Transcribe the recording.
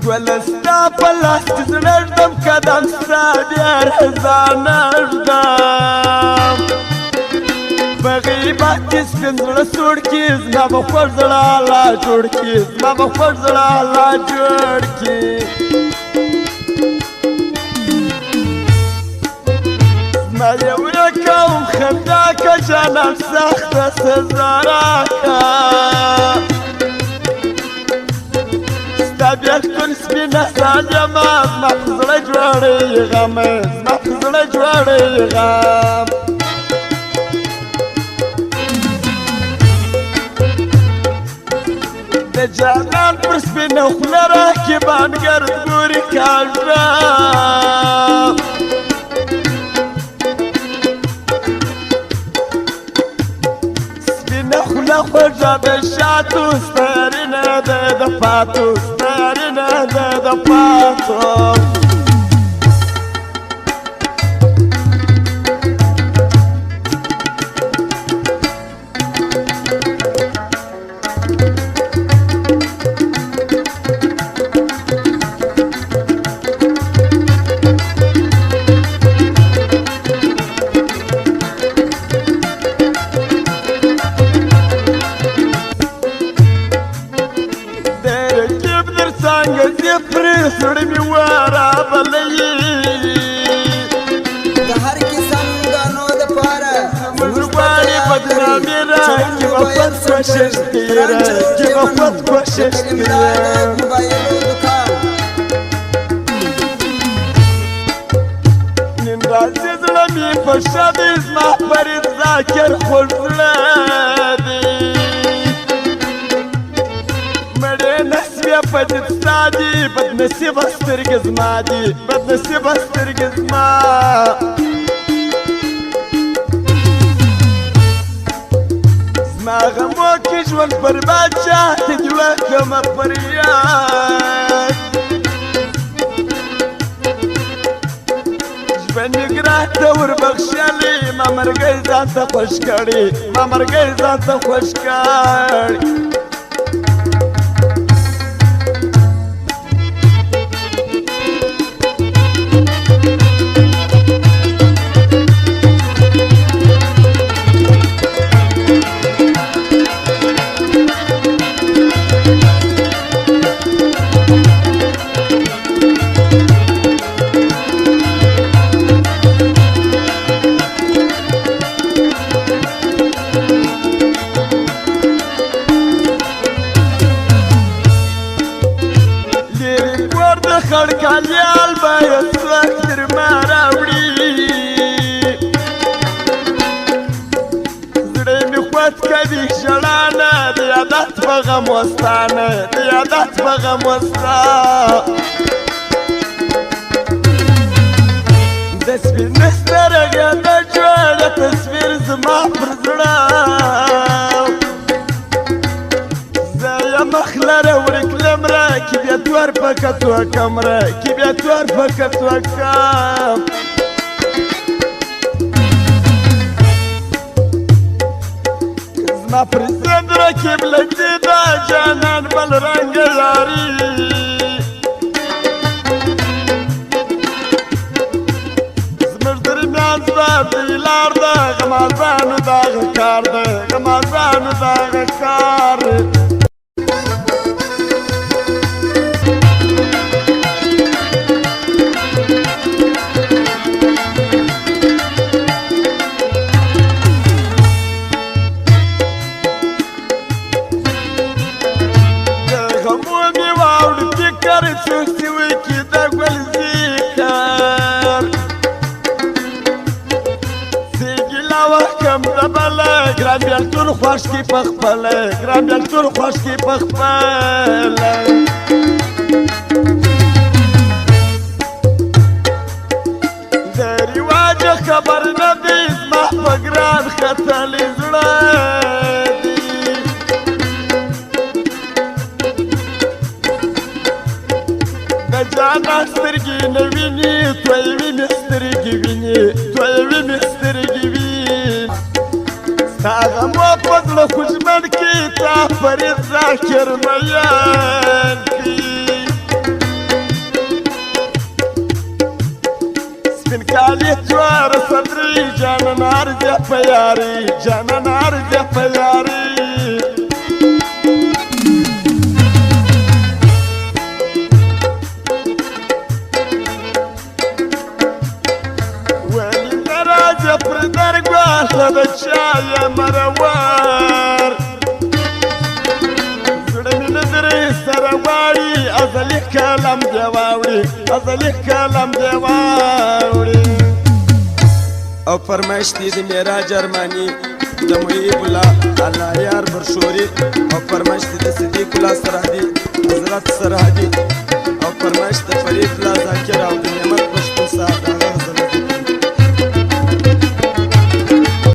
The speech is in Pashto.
ولستا پلاس تزرردم کدم سادر هزانردم بغیبت سپنزر سوڑکیز ما بخور زلالا جوڑکیز ما بخور زلالا جوڑکیز ما یو یکم خندا که جانم سخت سزارا که طبیعت کن سپینه سالیم از ما پزړه جوړېږم زما پزړه جوړېږم د جانان پر سپینه خوله راکبان ګرد ګوري کاږه سپینه خوله خوږه د شاتو سترینه ده د پاتو سترینه ده د پاتو سړی مې ورابلی د هر قسم ګانو دپاره زموږ غواړي بدنامي راکړي وفت کوشش کوي راکړي وفت کوشش کوي موبایلو دکان نن راځي زړه مې په ښه دی زما فرید ذاکر خوږ زړه دی مړې نسوې په دې ستا دي بدنصیبه سترګې زما دي بدنصیبه سترګې زما زما غمو کې ژوند برباد چاته دې وکړمه فریاد ژوند یې ګران ته وربخښلی ما مرګی ځان ته خوښ کړي ما مرګی ځان ته خوښ کړي خړکالیال باید څوک تر ما راوړي زړه مې خوت کوي ژړا نه د عادت په غم وستانه د عادت په غم وستا د سپینه سترګې د جوړه تصویر زما پر زړه زه یم خلره ورک لمره کی بیا دوار پکه توکم را کی بیا دوار پکه توکم زما پر زند رکیب لگی دا جانان بل رنگ یاری زمر درمیان زبر دیلار دا غمازانو دا غکار دا غمازانو دا غکار ګران بیلتون خوښ کی پخپله ګران بیلتون خوښ کی پخپله د رواج خبر نه دی زما په ګران ختلی زړه دی د جانا سترګې نه ویني تویوي مې سترګې ویني تویوي مې سترګې ویني تا غمو په زړه خوږمن کې تا فرید ذاکر میان کې بیا په یاري جانان ارزه په یاري ولی نراجه پر درګواله د چا یې مرور زړه مې له درې سره غواړي ازلي کلام دې واوړي ازلي کلام دې واوړي او فرمایش دي د معراج ارماني د محیب الله الله یار برشوري او فرمایش دي د صدیق الله سرحدي حضرت سرحدي او فرمایش د فرید الله ذاکر او د نعمت پښتون صاحب هغه